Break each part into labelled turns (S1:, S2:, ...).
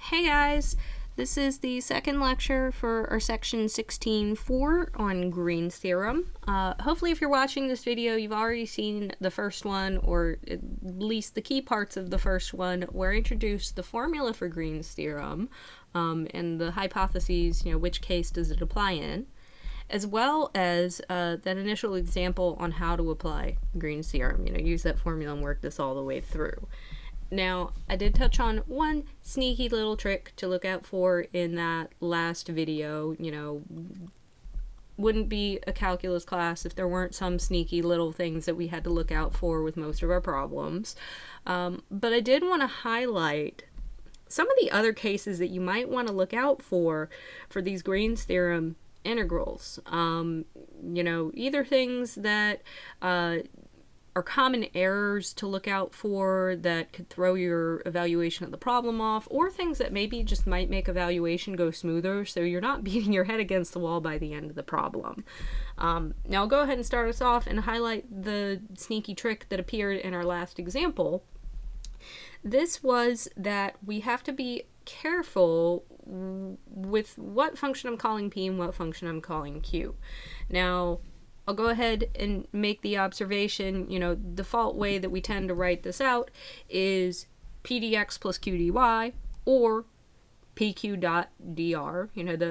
S1: Hey guys, this is the second lecture for our section 16.4 on Green's theorem. Hopefully if you're watching this video, you've already seen the first one, or at least the key parts of the first one, where I introduced the formula for Green's theorem and the hypotheses, which case does it apply in, as well as that initial example on how to apply Green's theorem. Use that formula and work this all the way through. Now, I did touch on one sneaky little trick to look out for in that last video. Wouldn't be a calculus class if there weren't some sneaky little things that we had to look out for with most of our problems. But I did want to highlight some of the other cases that you might want to look out for these Green's theorem integrals. Either things that are common errors to look out for that could throw your evaluation of the problem off, or things that maybe just might make evaluation go smoother so you're not beating your head against the wall by the end of the problem. Now I'll go ahead and start us off and highlight the sneaky trick that appeared in our last example. This was that we have to be careful with what function I'm calling P and what function I'm calling Q. Now, I'll go ahead and make the observation, default way that we tend to write this out is P dx plus Q dy, or PQ dot dr.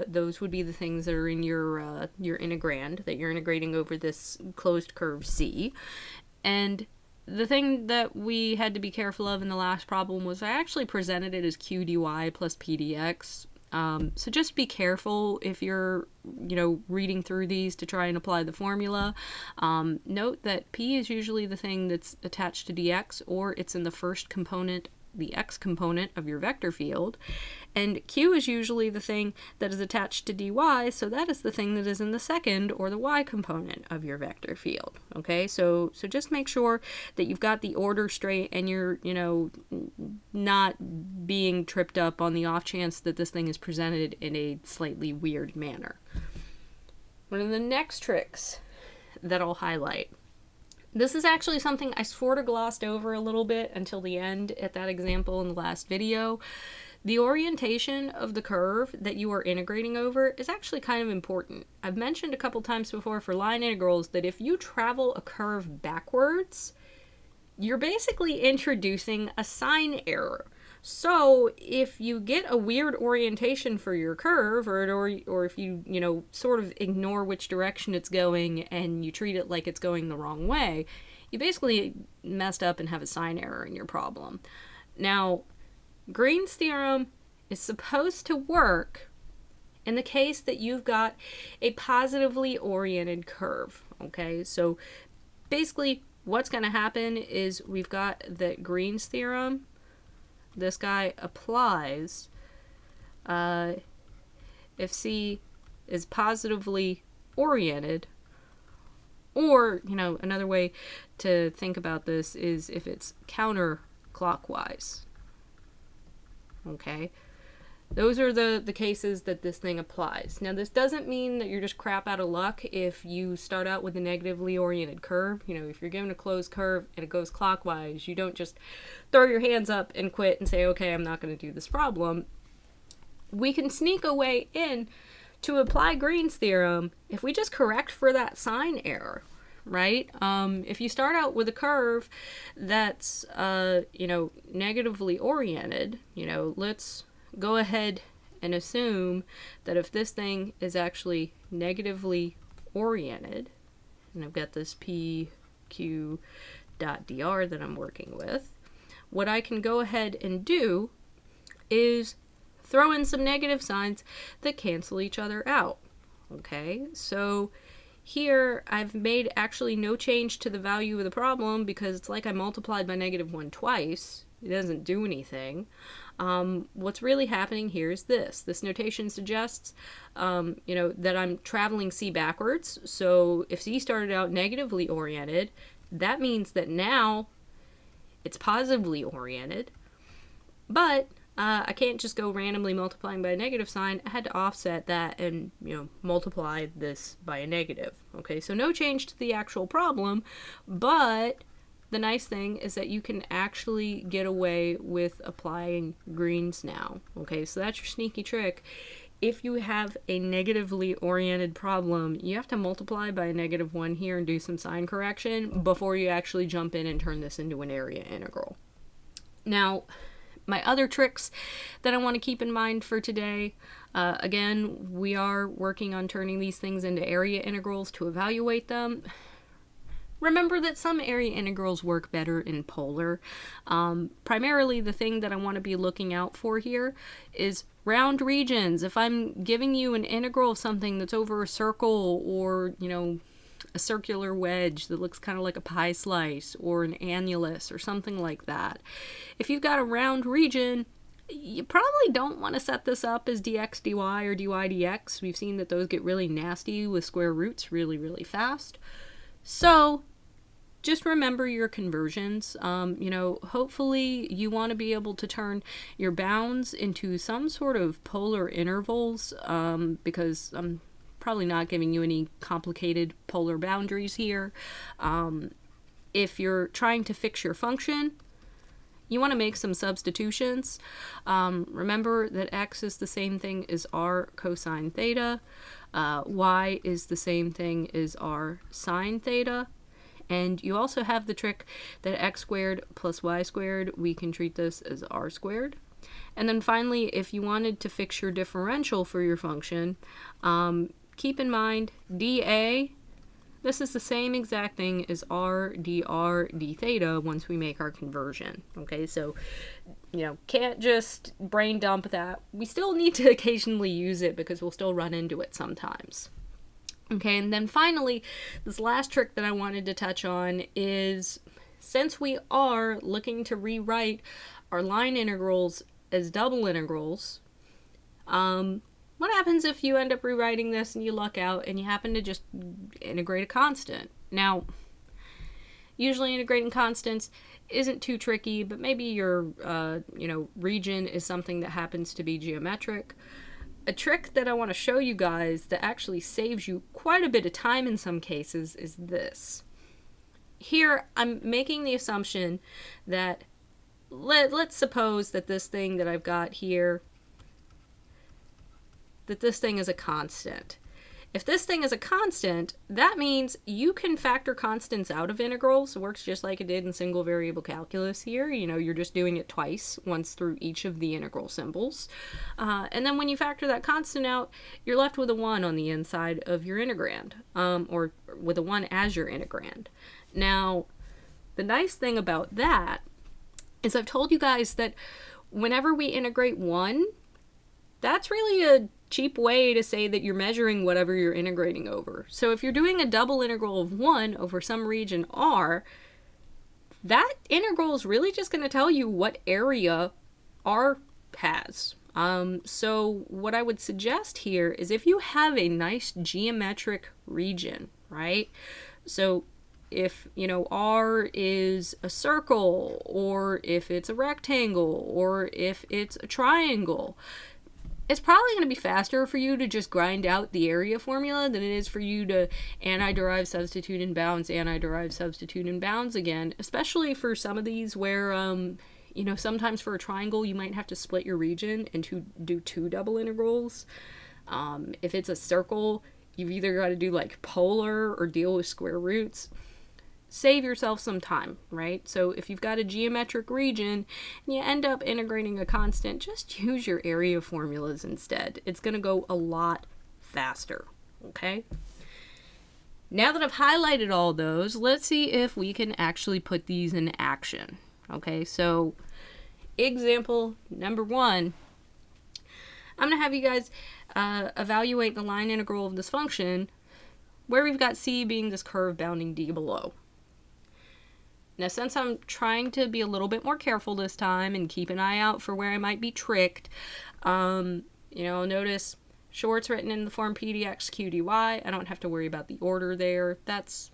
S1: Those would be the things that are in your integrand, that you're integrating over this closed curve C. And the thing that we had to be careful of in the last problem was I actually presented it as Q dy plus P dx. So just be careful if you're, reading through these to try and apply the formula. Note that P is usually the thing that's attached to dx, or it's in the first component, the x component of your vector field, and Q is usually the thing that is attached to dy, so that is the thing that is in the second or the y component of your vector field. Okay, so just make sure that you've got the order straight and you're, not being tripped up on the off chance that this thing is presented in a slightly weird manner. One of the next tricks that I'll highlight, this is actually something I sort of glossed over a little bit until the end at that example in the last video. The orientation of the curve that you are integrating over is actually kind of important. I've mentioned a couple times before for line integrals that if you travel a curve backwards, you're basically introducing a sign error. So if you get a weird orientation for your curve, or if you, sort of ignore which direction it's going and you treat it like it's going the wrong way, you basically messed up and have a sign error in your problem. Now, Green's theorem is supposed to work in the case that you've got a positively oriented curve. Okay, so basically what's going to happen is we've got that Green's theorem, this guy applies if C is positively oriented, or, another way to think about this is if it's counterclockwise. Okay, those are the cases that this thing applies. Now, this doesn't mean that you're just crap out of luck if you start out with a negatively oriented curve. If you're given a closed curve and it goes clockwise, you don't just throw your hands up and quit and say, okay, I'm not going to do this problem. We can sneak a way in to apply Green's theorem if we just correct for that sign error, right? If you start out with a curve that's, negatively oriented, let's go ahead and assume that if this thing is actually negatively oriented, and I've got this PQ dot dr that I'm working with, what I can go ahead and do is throw in some negative signs that cancel each other out. Okay, so here I've made actually no change to the value of the problem because it's like I multiplied by -1 twice. It doesn't do anything. What's really happening here is this notation suggests, that I'm traveling C backwards. So if C started out negatively oriented, that means that now it's positively oriented. But I can't just go randomly multiplying by a negative sign. I had to offset that and, multiply this by a negative. Okay, so no change to the actual problem, but the nice thing is that you can actually get away with applying greens now. Okay, so that's your sneaky trick. If you have a negatively oriented problem, you have to multiply by a -1 here and do some sign correction before you actually jump in and turn this into an area integral. Now, my other tricks that I want to keep in mind for today, again, we are working on turning these things into area integrals to evaluate them. Remember that some area integrals work better in polar. Primarily, the thing that I want to be looking out for here is round regions. If I'm giving you an integral of something that's over a circle, or, you know, a circular wedge that looks kind of like a pie slice, or an annulus or something like that, if you've got a round region, you probably don't want to set this up as dx dy or dy dx. We've seen that those get really nasty with square roots really, really fast. So just remember your conversions. You know, hopefully you want to be able to turn your bounds into some sort of polar intervals, because I'm probably not giving you any complicated polar boundaries here. If you're trying to fix your function, you want to make some substitutions. Remember that x is the same thing as r cosine theta. Y is the same thing as r sine theta. And you also have the trick that x squared plus y squared, we can treat this as r squared. And then finally, if you wanted to fix your differential for your function, keep in mind dA, this is the same exact thing as r dr d theta once we make our conversion. Okay, so, you know, can't just brain dump that. We still need to occasionally use it because we'll still run into it sometimes. Okay, and then finally, this last trick that I wanted to touch on is, since we are looking to rewrite our line integrals as double integrals, what happens if you end up rewriting this and you luck out and you happen to just integrate a constant? Now, usually integrating constants isn't too tricky, but maybe your region is something that happens to be geometric. A trick that I want to show you guys that actually saves you quite a bit of time in some cases is this. Here, I'm making the assumption that, let's suppose that this thing that I've got here, that this thing is a constant. If this thing is a constant, that means you can factor constants out of integrals. It works just like it did in single variable calculus here. You know, you're just doing it twice, once through each of the integral symbols. And then when you factor that constant out, you're left with a 1 on the inside of your integrand, or with a 1 as your integrand. Now, the nice thing about that is I've told you guys that whenever we integrate 1, that's really a cheap way to say that you're measuring whatever you're integrating over. So if you're doing a double integral of 1 over some region R, that integral is really just going to tell you what area R has. So what I would suggest here is, if you have a nice geometric region, right? So if, you know, R is a circle, or if it's a rectangle, or if it's a triangle, it's probably going to be faster for you to just grind out the area formula than it is for you to anti-derive, substitute in bounds, anti-derive, substitute in bounds again, especially for some of these where, you know, sometimes for a triangle you might have to split your region and do 2 double integrals. If it's a circle, you've either got to do like polar or deal with square roots. Save yourself some time, right? So if you've got a geometric region and you end up integrating a constant, just use your area formulas instead. It's going to go a lot faster, okay? Now that I've highlighted all those, let's see if we can actually put these in action. Okay, so example number 1, I'm going to have you guys evaluate the line integral of this function where we've got C being this curve bounding D below. Now, since I'm trying to be a little bit more careful this time and keep an eye out for where I might be tricked, notice short's written in the form p dx q dy. I don't have to worry about the order there. That's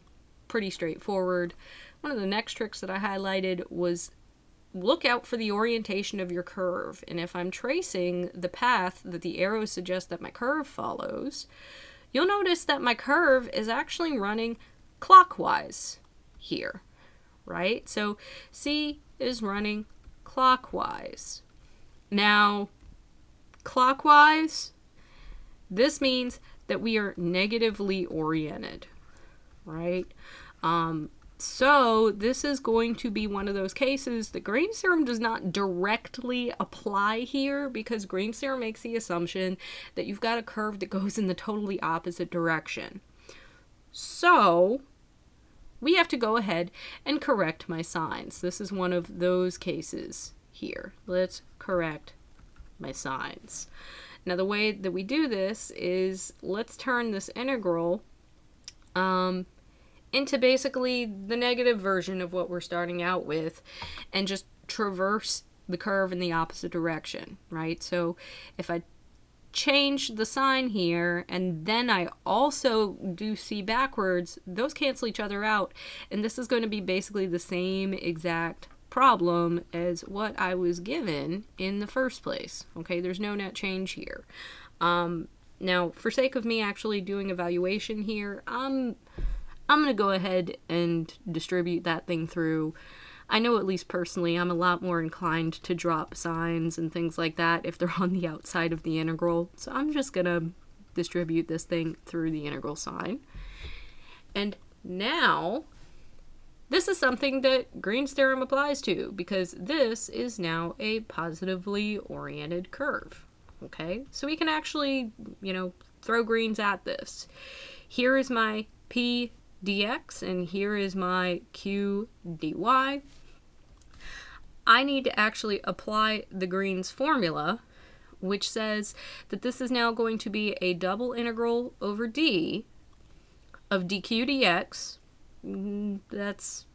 S1: pretty straightforward. One of the next tricks that I highlighted was look out for the orientation of your curve. And if I'm tracing the path that the arrows suggest that my curve follows, you'll notice that my curve is actually running clockwise here. right? So C is running clockwise. Now, clockwise, this means that we are negatively oriented, right? So this is going to be one of those cases that Green's theorem does not directly apply here, because Green's theorem makes the assumption that you've got a curve that goes in the totally opposite direction. So we have to go ahead and correct my signs. This is one of those cases here. Let's correct my signs. Now the way that we do this is, let's turn this integral into basically the negative version of what we're starting out with, and just traverse the curve in the opposite direction, right? So if I change the sign here and then I also do C backwards, those cancel each other out, and this is going to be basically the same exact problem as what I was given in the first place. Okay, there's no net change here. Now, for sake of me actually doing evaluation here, I'm going to go ahead and distribute that thing through. I know, at least personally, I'm a lot more inclined to drop signs and things like that if they're on the outside of the integral. So I'm just going to distribute this thing through the integral sign. And now, this is something that Green's theorem applies to, because this is now a positively oriented curve. Okay, so we can actually, throw Green's at this. Here is my P dx, and here is my Q dy. I need to actually apply the Green's formula, which says that this is now going to be a double integral over d of dq dx. That's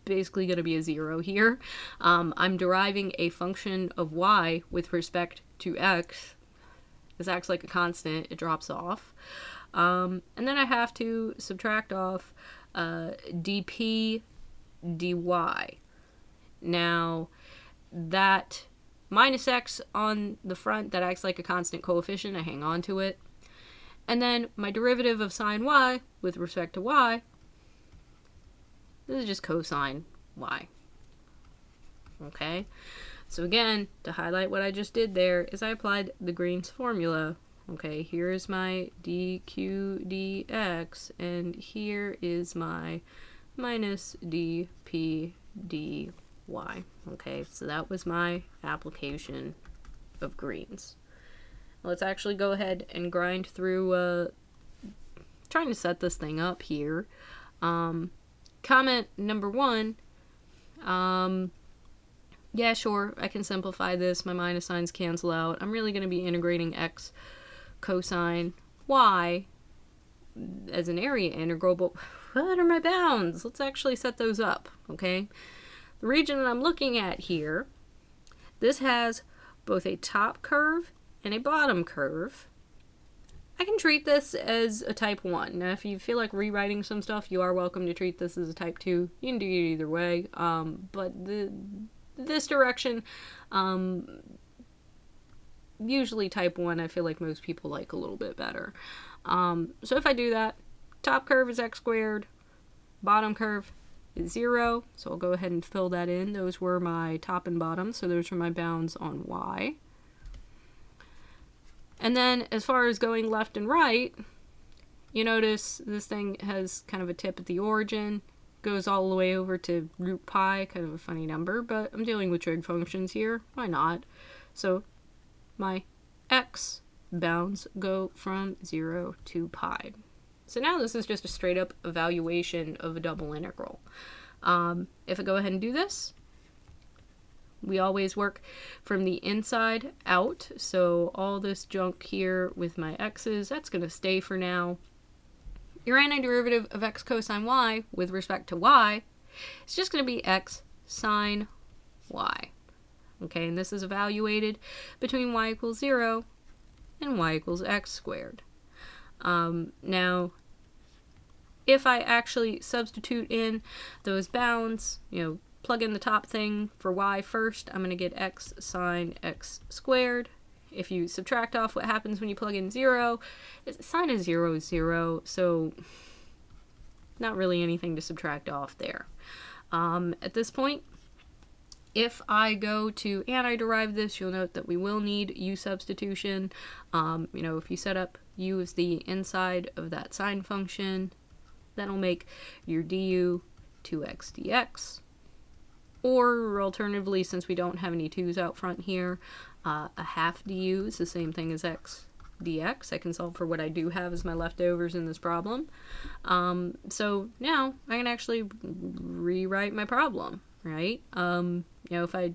S1: basically going to be a 0 here. I'm deriving a function of y with respect to x. This acts like a constant. It drops off. And then I have to subtract off dp dy. Now, that minus x on the front, that acts like a constant coefficient. I hang on to it. And then my derivative of sine y with respect to y, this is just cosine y. Okay? So again, to highlight what I just did there, is I applied the Green's formula. Okay, here's my dq dx, and here is my minus dp dy. Okay, so that was my application of Green's. Let's actually go ahead and grind through, trying to set this thing up here. Comment number 1, yeah, sure, I can simplify this. My minus signs cancel out. I'm really going to be integrating x cosine y as an area integral, but what are my bounds? Let's actually set those up, okay? The region that I'm looking at here, this has both a top curve and a bottom curve. I can treat this as a type 1. Now, if you feel like rewriting some stuff, you are welcome to treat this as a type 2. You can do it either way, but this direction, usually type 1, I feel like most people like a little bit better. So if I do that, top curve is x squared, bottom curve is 0, so I'll go ahead and fill that in. Those were my top and bottom, so those are my bounds on y. And then as far as going left and right, you notice this thing has kind of a tip at the origin, goes all the way over to root pi, kind of a funny number, but I'm dealing with trig functions here, why not? So my x bounds go from 0 to pi. So now this is just a straight up evaluation of a double integral. If I go ahead and do this, we always work from the inside out, so all this junk here with my x's, that's going to stay for now. Your antiderivative of x cosine y with respect to y is just going to be x sine y. Okay, and this is evaluated between y equals 0 and y equals x squared. Now, if I actually substitute in those bounds, plug in the top thing for y first, I'm going to get x sine x squared. If you subtract off what happens when you plug in 0, sine of 0 is 0, so not really anything to subtract off there. At this point, if I go to antiderive this, you'll note that we will need u substitution. If you set up u as the inside of that sine function, that'll make your du 2x dx. Or alternatively, since we don't have any 2's out front here, a half du is the same thing as x dx. I can solve for what I do have as my leftovers in this problem. So now I can actually rewrite my problem, right? If I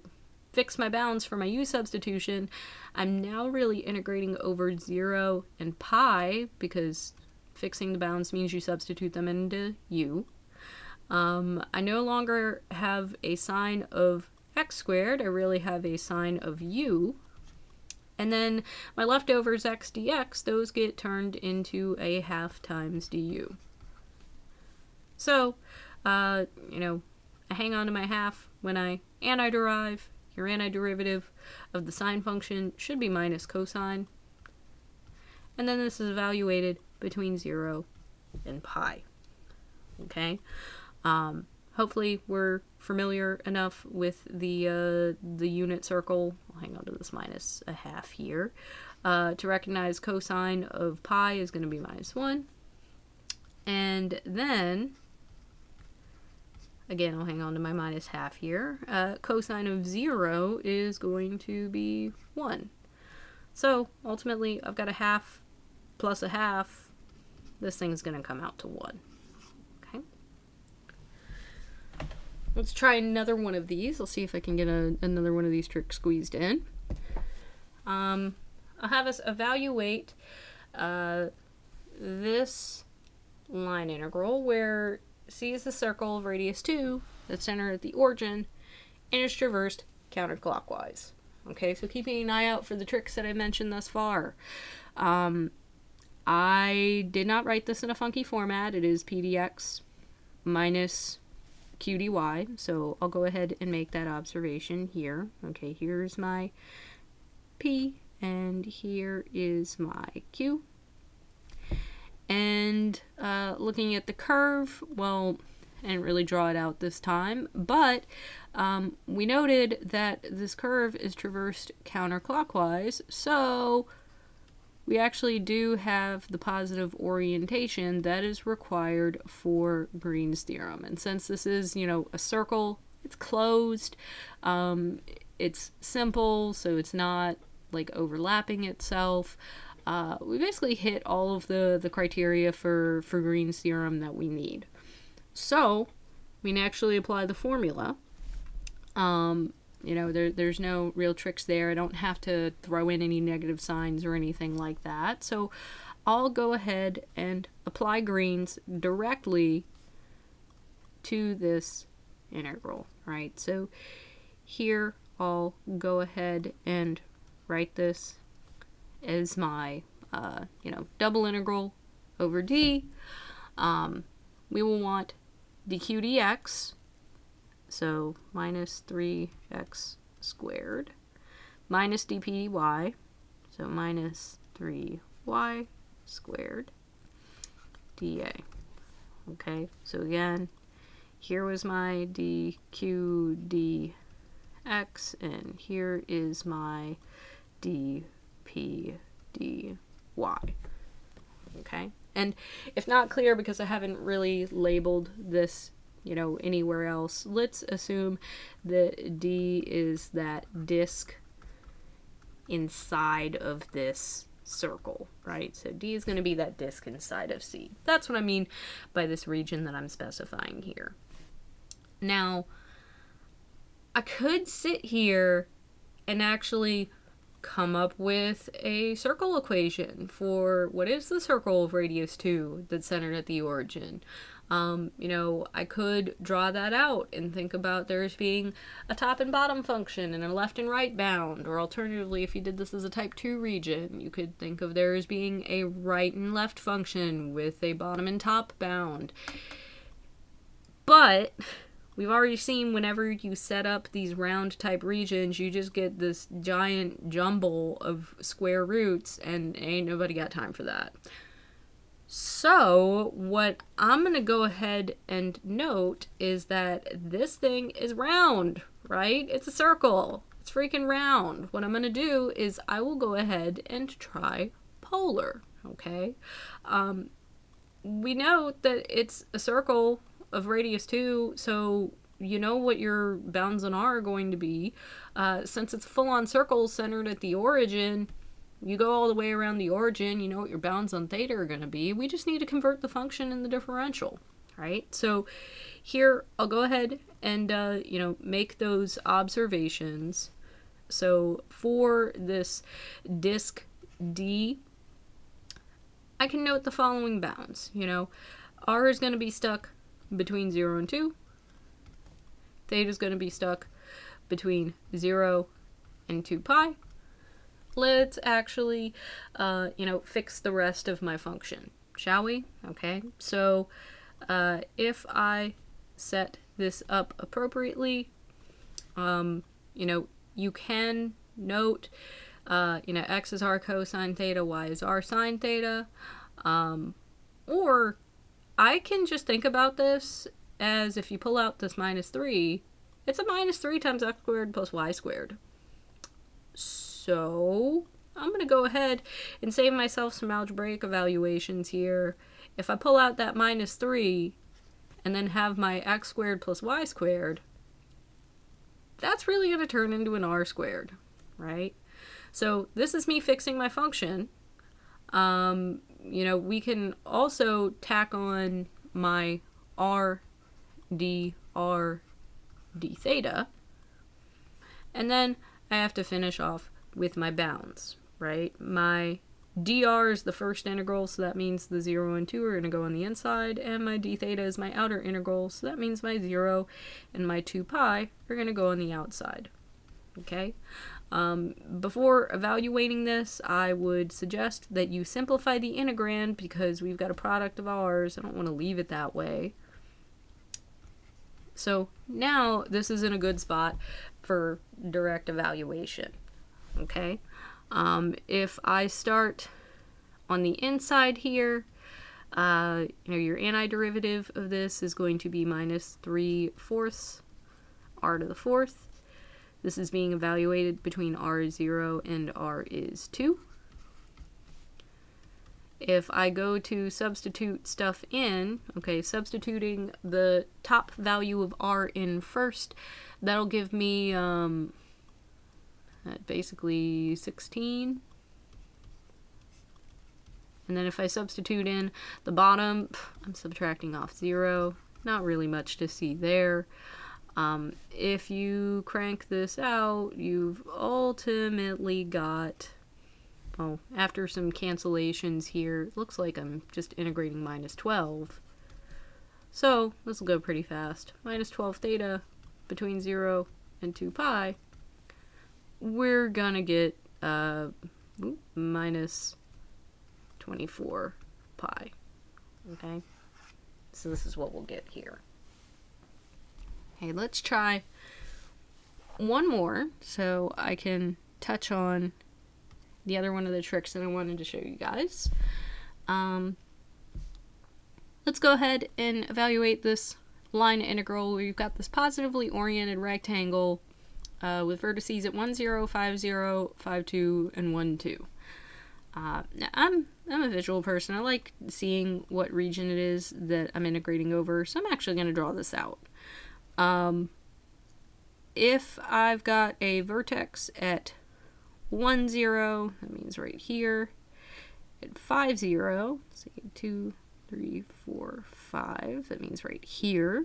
S1: fix my bounds for my u substitution, I'm now really integrating over 0 and pi, because fixing the bounds means you substitute them into u. I no longer have a sine of x squared, I really have a sine of u. And then my leftovers x dx, those get turned into a half times du. So, I hang on to my half when I antiderive. Your antiderivative of the sine function should be minus cosine. And then this is evaluated between 0 and pi. Okay? Hopefully we're familiar enough with the unit circle. I'll hang on to this minus a half here. To recognize cosine of pi is going to be minus 1. And then, again, I'll hang on to my minus half here. Cosine of 0 is going to be 1. So ultimately, I've got a half plus a half. This thing's going to come out to 1. Okay. Let's try another one of these. I'll see if I can get another one of these tricks squeezed in. I'll have us evaluate this line integral where C is the circle of radius 2 that's centered at the origin and is traversed counterclockwise. Okay, so keeping an eye out for the tricks that I mentioned thus far. I did not write this in a funky format. It is pdx minus qdy, so I'll go ahead and make that observation here. Okay, here's my p, and here is my q. And looking at the curve, well, I didn't really draw it out this time, but we noted that this curve is traversed counterclockwise, so we actually do have the positive orientation that is required for Green's theorem. And since this is, a circle, it's closed, it's simple, so it's not like overlapping itself. We basically hit all of the criteria for Green's theorem that we need. So we can actually apply the formula. There's no real tricks there. I don't have to throw in any negative signs or anything like that. So I'll go ahead and apply Green's directly to this integral, right? So here I'll go ahead and write this as my, double integral over d. We will want dq dx, so minus 3x squared, minus dp dy, so minus 3y squared, dA. Okay, so again, here was my dq dx, and here is my dp dy. Okay, and if not clear because I haven't really labeled this anywhere else, let's assume that D is that disk inside of this circle, right? So D is going to be that disk inside of C. That's what I mean by this region that I'm specifying here. Now, I could sit here and actually come up with a circle equation for what is the circle of radius 2 that's centered at the origin. I could draw that out and think about there's being a top and bottom function and a left and right bound, or alternatively, if you did this as a type 2 region, you could think of there as being a right and left function with a bottom and top bound. But we've already seen whenever you set up these round type regions, you just get this giant jumble of square roots, and ain't nobody got time for that. So what I'm going to go ahead and note is that this thing is round, right? It's a circle. It's freaking round. What I'm going to do is I will go ahead and try polar, okay? We know that it's a circle of radius 2, so you know what your bounds on R are going to be. Since it's a full-on circle centered at the origin, you go all the way around the origin, you know what your bounds on theta are going to be. We just need to convert the function in the differential, right? So here, I'll go ahead and, make those observations. So for this disk D, I can note the following bounds. R is going to be stuck between 0 and 2. Theta is going to be stuck between 0 and 2 pi. Let's actually, fix the rest of my function, shall we? Okay, so if I set this up appropriately, you can note, x is r cosine theta, y is r sine theta, or I can just think about this as if you pull out this minus 3, it's a minus 3 times x squared plus y squared. So I'm going to go ahead and save myself some algebraic evaluations here. If I pull out that minus 3 and then have my x squared plus y squared, that's really going to turn into an r squared, right? So this is me fixing my function. We can also tack on my r d theta, and then I have to finish off with my bounds, right? My dr is the first integral, so that means the 0 and 2 are going to go on the inside, and my d theta is my outer integral, so that means my 0 and my 2 pi are going to go on the outside, okay? Before evaluating this, I would suggest that you simplify the integrand because we've got a product of r's. I don't want to leave it that way. So now this is in a good spot for direct evaluation, okay? If I start on the inside here, your antiderivative of this is going to be minus 3/4 r to the 4th. This is being evaluated between r is 0 and r is 2. If I go to substitute stuff in, okay, substituting the top value of r in first, that'll give me basically 16. And then if I substitute in the bottom, I'm subtracting off 0. Not really much to see there. If you crank this out, you've ultimately got, well, after some cancellations here, it looks like I'm just integrating minus 12. So this will go pretty fast. Minus 12 theta between 0 and 2 pi. We're gonna get minus 24 pi. Okay? So this is what we'll get here. Okay, let's try one more so I can touch on the other one of the tricks that I wanted to show you guys. Let's go ahead and evaluate this line integral where you've got this positively oriented rectangle with vertices at 1, 0, 5, 0, 5, 2, and 1, 2. Now I'm a visual person. I like seeing what region it is that I'm integrating over, so I'm actually going to draw this out. If I've got a vertex at 1, 0, that means right here. At 5, 0, so 2, 3, 4, 5, that means right here.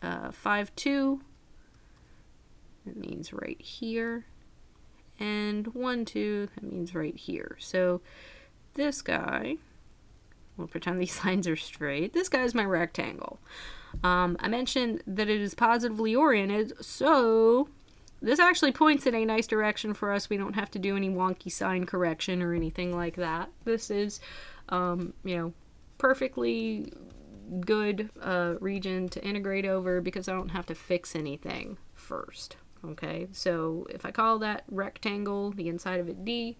S1: 5, 2, that means right here. And 1, 2, that means right here. So this guy, we'll pretend these lines are straight. This guy is my rectangle. I mentioned that it is positively oriented, so this actually points in a nice direction for us. We don't have to do any wonky sign correction or anything like that. This is, perfectly good region to integrate over because I don't have to fix anything first. Okay, so if I call that rectangle, the inside of it D,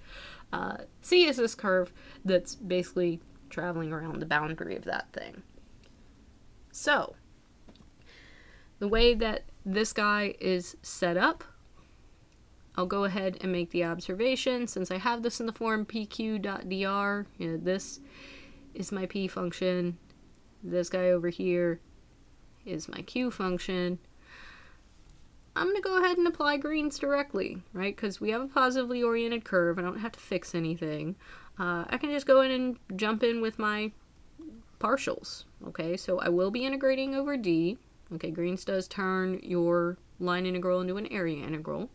S1: C is this curve that's basically traveling around the boundary of that thing. So, the way that this guy is set up, I'll go ahead and make the observation. Since I have this in the form pq.dr, this is my p function. This guy over here is my q function. I'm going to go ahead and apply greens directly, right? Because we have a positively oriented curve. I don't have to fix anything. I can just go in and jump in with my partials, okay? So I will be integrating over d. Okay, greens does turn your line integral into an area integral.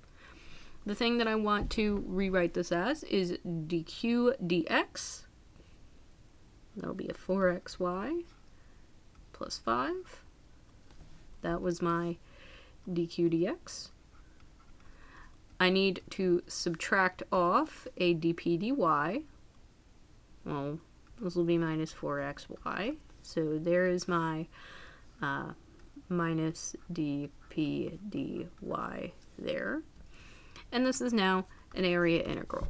S1: The thing that I want to rewrite this as is dq dx. That'll be a 4xy plus 5. That was my dq dx. I need to subtract off a dp dy. Well, this will be minus 4xy. So there is my minus dp dy there. And this is now an area integral.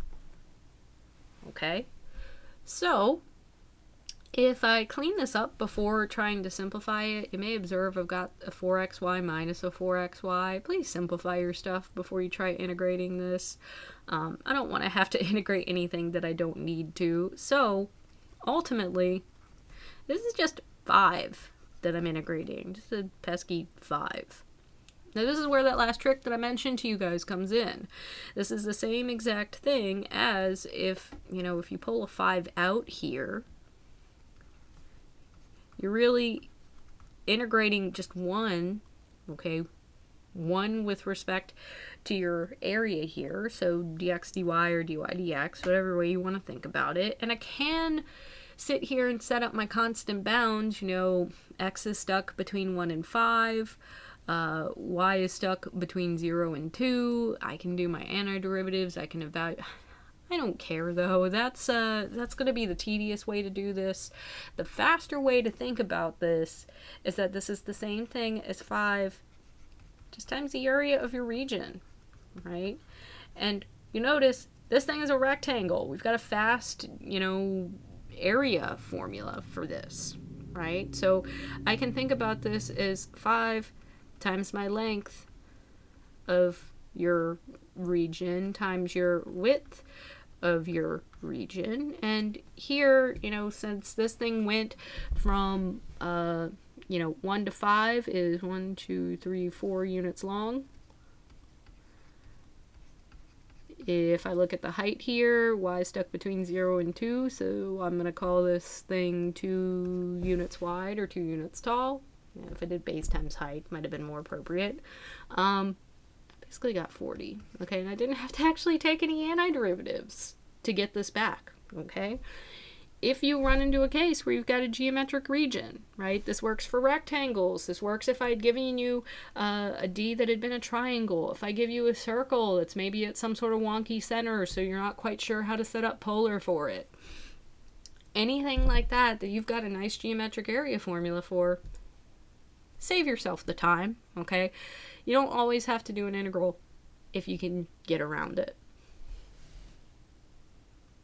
S1: Okay? So, if I clean this up before trying to simplify it, you may observe I've got a 4xy minus a 4xy. Please simplify your stuff before you try integrating this. I don't want to have to integrate anything that I don't need to. So, ultimately, this is just 5 that I'm integrating. Just a pesky 5. Now this is where that last trick that I mentioned to you guys comes in. This is the same exact thing as if you pull a 5 out here, you're really integrating just one, okay, one with respect to your area here, so dx dy or dy dx, whatever way you want to think about it. And I can sit here and set up my constant bounds, x is stuck between 1 and 5, y is stuck between 0 and 2. I can do my antiderivatives. I can evaluate. I don't care though. That's going to be the tedious way to do this. The faster way to think about this is that this is the same thing as 5 just times the area of your region, right? And you notice this thing is a rectangle. We've got a fast, area formula for this, right? So I can think about this as 5 times my length of your region times your width of your region. And here, since this thing went from 1 to 5 is 1, 2, 3, 4 units long. If I look at the height here, y stuck between 0 and 2, so I'm going to call this thing 2 units wide or 2 units tall. If I did base times height, might have been more appropriate. Basically got 40. Okay, and I didn't have to actually take any antiderivatives to get this back. Okay, if you run into a case where you've got a geometric region, right? This works for rectangles. This works if I had given you a D that had been a triangle. If I give you a circle that's maybe at some sort of wonky center, so you're not quite sure how to set up polar for it. Anything like that you've got a nice geometric area formula for, save yourself the time, okay? You don't always have to do an integral if you can get around it.